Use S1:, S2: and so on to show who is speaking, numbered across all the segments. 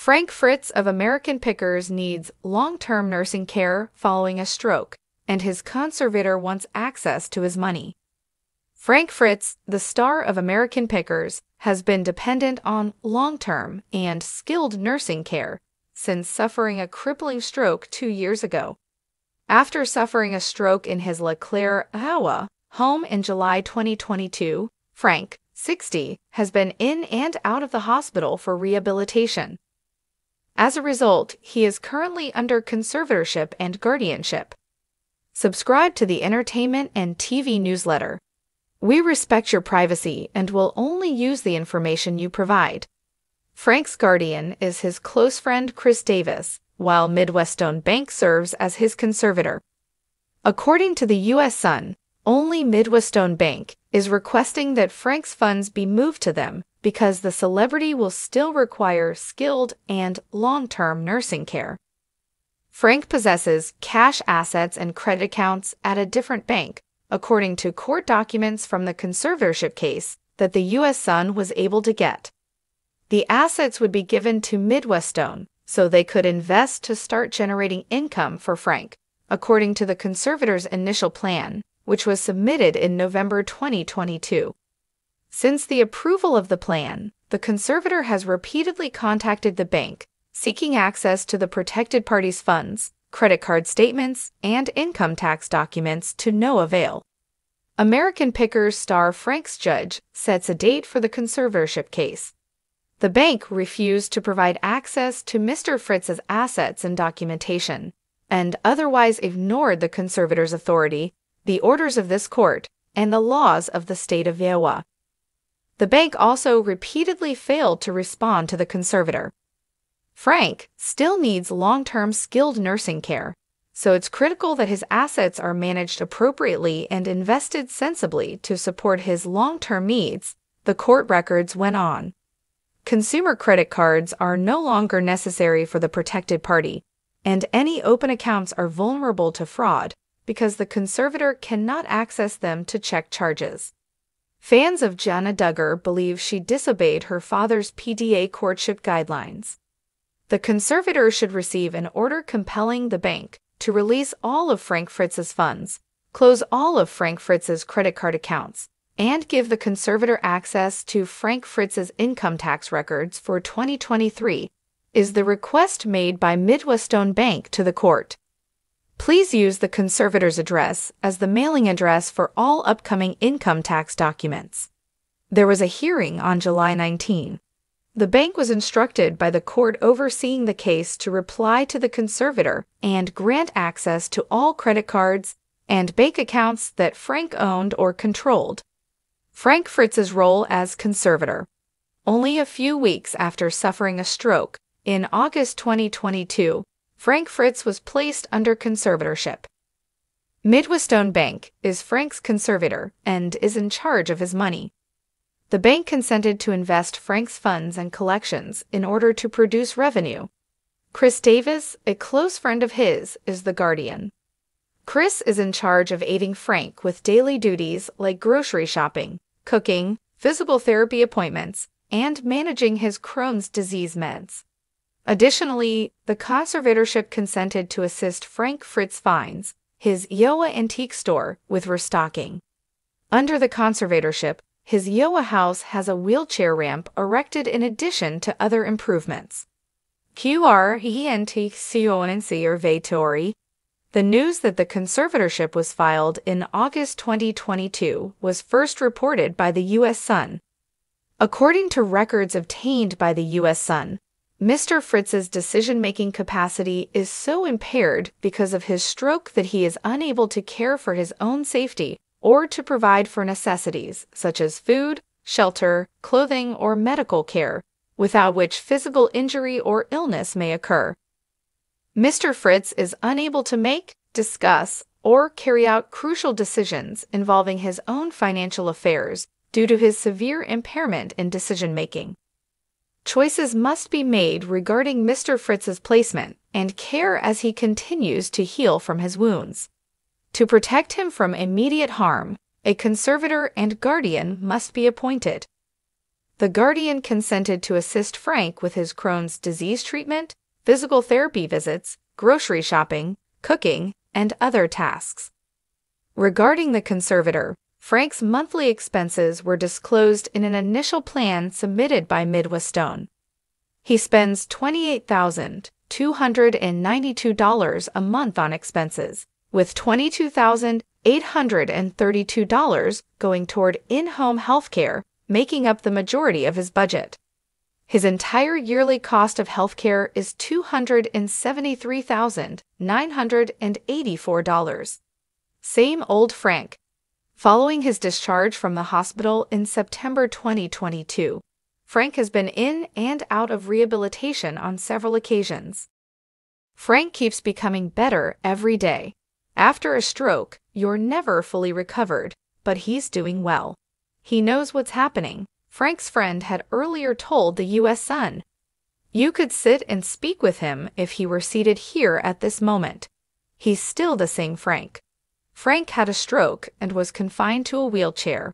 S1: Frank Fritz of American Pickers needs long-term nursing care following a stroke, and his conservator wants access to his money. Frank Fritz, the star of American Pickers, has been dependent on long-term and skilled nursing care since suffering a crippling stroke 2 years ago. After suffering a stroke in his La Claire, Iowa, home in July 2022, Frank, 60, has been in and out of the hospital for rehabilitation. As a result, he is currently under conservatorship and guardianship. Subscribe to the Entertainment and TV newsletter. We respect your privacy and will only use the information you provide. Frank's guardian is his close friend Chris Davis, while Midwestone Bank serves as his conservator. According to the U.S. Sun, only Midwestone Bank is requesting that Frank's funds be moved to them because the celebrity will still require skilled and long-term nursing care. Frank possesses cash assets and credit accounts at a different bank, according to court documents from the conservatorship case that the U.S. Sun was able to get. The assets would be given to Midwestone so they could invest to start generating income for Frank, according to the conservator's initial plan, which was submitted in November 2022. Since the approval of the plan, the conservator has repeatedly contacted the bank, seeking access to the protected party's funds, credit card statements, and income tax documents to no avail. American Pickers star Frank's judge sets a date for the conservatorship case. The bank refused to provide access to Mr. Fritz's assets and documentation, and otherwise ignored the conservator's authority, the orders of this court, and the laws of the state of Iowa. The bank also repeatedly failed to respond to the conservator. Frank still needs long-term skilled nursing care, so it's critical that his assets are managed appropriately and invested sensibly to support his long-term needs, the court records went on. Consumer credit cards are no longer necessary for the protected party, and any open accounts are vulnerable to fraud because the conservator cannot access them to check charges. Fans of Jana Duggar believe she disobeyed her father's PDA courtship guidelines. The conservator should receive an order compelling the bank to release all of Frank Fritz's funds, close all of Frank Fritz's credit card accounts, and give the conservator access to Frank Fritz's income tax records for 2023, is the request made by Midwestone Bank to the court. Please use the conservator's address as the mailing address for all upcoming income tax documents. There was a hearing on July 19. The bank was instructed by the court overseeing the case to reply to the conservator and grant access to all credit cards and bank accounts that Frank owned or controlled. Frank Fritz's role as conservator. Only a few weeks after suffering a stroke, in August 2022, Frank Fritz was placed under conservatorship. Midwestone Bank is Frank's conservator and is in charge of his money. The bank consented to invest Frank's funds and collections in order to produce revenue. Chris Davis, a close friend of his, is the guardian. Chris is in charge of aiding Frank with daily duties like grocery shopping, cooking, physical therapy appointments, and managing his Crohn's disease meds. Additionally, the conservatorship consented to assist Frank Fritz Finds, his Iowa antique store, with restocking. Under the conservatorship, his Iowa house has a wheelchair ramp erected in addition to other improvements. The news that the conservatorship was filed in August 2022 was first reported by the U.S. Sun. According to records obtained by the U.S. Sun, Mr. Fritz's decision-making capacity is so impaired because of his stroke that he is unable to care for his own safety or to provide for necessities such as food, shelter, clothing, or medical care, without which physical injury or illness may occur. Mr. Fritz is unable to make, discuss, or carry out crucial decisions involving his own financial affairs due to his severe impairment in decision-making. Choices must be made regarding Mr. Fritz's placement and care as he continues to heal from his wounds. To protect him from immediate harm, a conservator and guardian must be appointed. The Guardian consented to assist Frank with his Crohn's disease treatment, physical therapy visits, grocery shopping, cooking, and other tasks. Regarding the conservator, Frank's monthly expenses were disclosed in an initial plan submitted by Midwestone. He spends $28,292 a month on expenses, with $22,832 going toward in-home health care, making up the majority of his budget. His entire yearly cost of health care is $273,984. Same old Frank. Following his discharge from the hospital in September 2022, Frank has been in and out of rehabilitation on several occasions. Frank keeps becoming better every day. After a stroke, you're never fully recovered, but he's doing well. He knows what's happening, Frank's friend had earlier told the U.S. Sun. You could sit and speak with him if he were seated here at this moment. He's still the same Frank. Frank had a stroke and was confined to a wheelchair.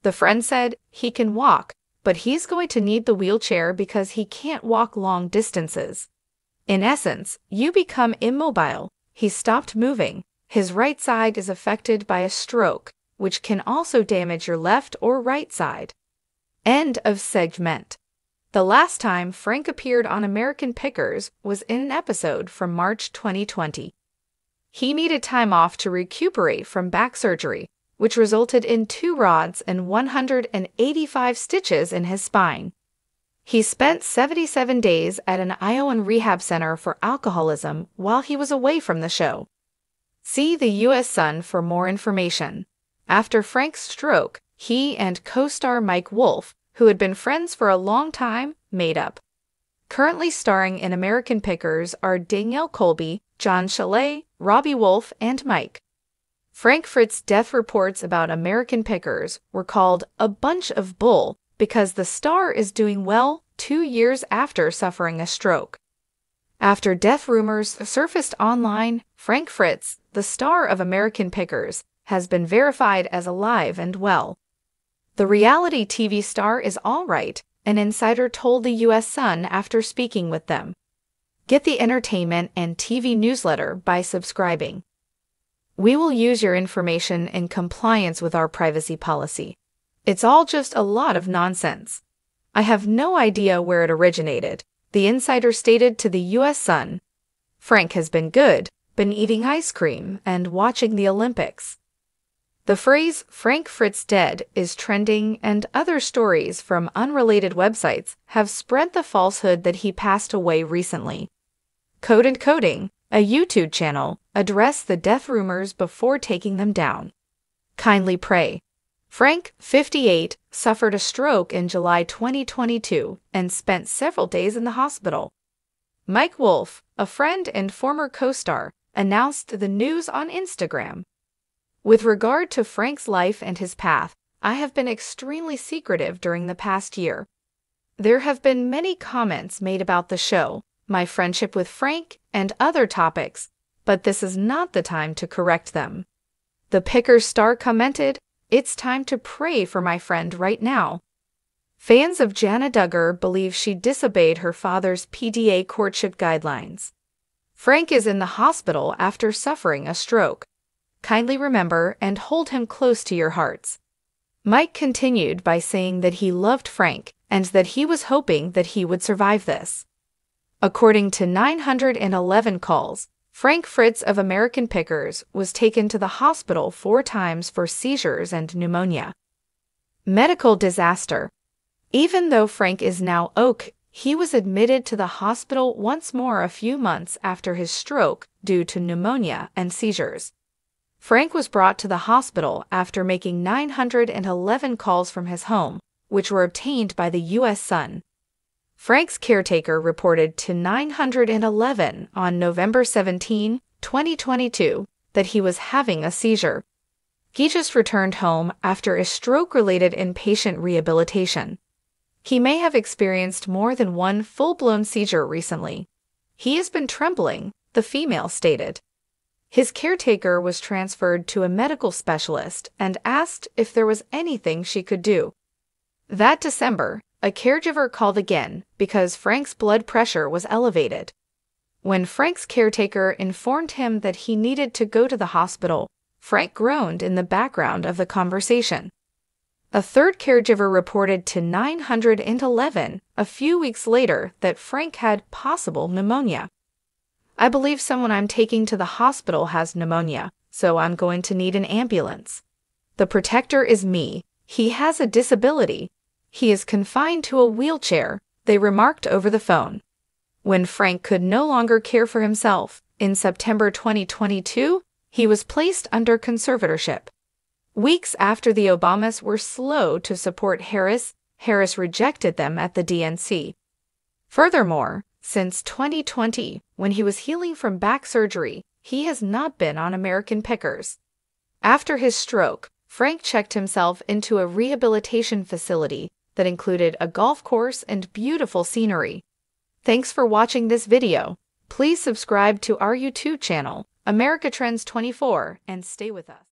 S1: The friend said he can walk, but he's going to need the wheelchair because he can't walk long distances. In essence, you become immobile. He stopped moving. His right side is affected by a stroke, which can also damage your left or right side. End of segment. The last time Frank appeared on American Pickers was in an episode from March 2020. He needed time off to recuperate from back surgery, which resulted in 2 rods and 185 stitches in his spine. He spent 77 days at an Iowan rehab center for alcoholism while he was away from the show. See the U.S. Sun for more information. After Frank's stroke, he and co-star Mike Wolfe, who had been friends for a long time, made up. Currently starring in American Pickers are Danielle Colby, John Chalet, Robbie Wolfe, and Mike. Frank Fritz's death reports about American Pickers were called a bunch of bull because the star is doing well 2 years after suffering a stroke. After death rumors surfaced online, Frank Fritz, the star of American Pickers, has been verified as alive and well. The reality TV star is all right, an insider told the U.S. Sun after speaking with them. Get the entertainment and TV newsletter by subscribing. We will use your information in compliance with our privacy policy. It's all just a lot of nonsense. I have no idea where it originated, the insider stated to the U.S. Sun. Frank has been good, been eating ice cream and watching the Olympics. The phrase Frank Fritz dead is trending, and other stories from unrelated websites have spread the falsehood that he passed away recently. Code and Coding, a YouTube channel, addressed the death rumors before taking them down. Kindly pray. Frank, 58, suffered a stroke in July 2022 and spent several days in the hospital. Mike Wolfe, a friend and former co-star, announced the news on Instagram. With regard to Frank's life and his path, I have been extremely secretive during the past year. There have been many comments made about the show, my friendship with Frank, and other topics, but this is not the time to correct them. The Pickers star commented, "It's time to pray for my friend right now." Fans of Jana Duggar believe she disobeyed her father's PDA courtship guidelines. Frank is in the hospital after suffering a stroke. Kindly remember and hold him close to your hearts. Mike continued by saying that he loved Frank and that he was hoping that he would survive this. According to 911 calls, Frank Fritz of American Pickers was taken to the hospital 4 times for seizures and pneumonia. Medical disaster. Even though Frank is now OK, he was admitted to the hospital once more a few months after his stroke due to pneumonia and seizures. Frank was brought to the hospital after making 911 calls from his home, which were obtained by the U.S. Sun. Frank's caretaker reported to 911 on November 17, 2022, that he was having a seizure. He just returned home after a stroke-related inpatient rehabilitation. He may have experienced more than one full-blown seizure recently. He has been trembling, the female stated. His caretaker was transferred to a medical specialist and asked if there was anything she could do. That December, A caregiver called again because Frank's blood pressure was elevated. When Frank's caretaker informed him that he needed to go to the hospital, Frank groaned in the background of the conversation. A third caregiver reported to 911 a few weeks later that Frank had possible pneumonia. "I believe someone I'm taking to the hospital has pneumonia, so I'm going to need an ambulance. The protector is me. He has a disability. He is confined to a wheelchair," they remarked over the phone. When Frank could no longer care for himself, in September 2022, he was placed under conservatorship. Weeks after the Obamas were slow to support Harris rejected them at the DNC. Furthermore, since 2020, when he was healing from back surgery, he has not been on American Pickers. After his stroke, Frank checked himself into a rehabilitation facility that included a golf course and beautiful scenery. Thanks for watching this video. Please subscribe to our YouTube channel, America Trends 24, and stay with us.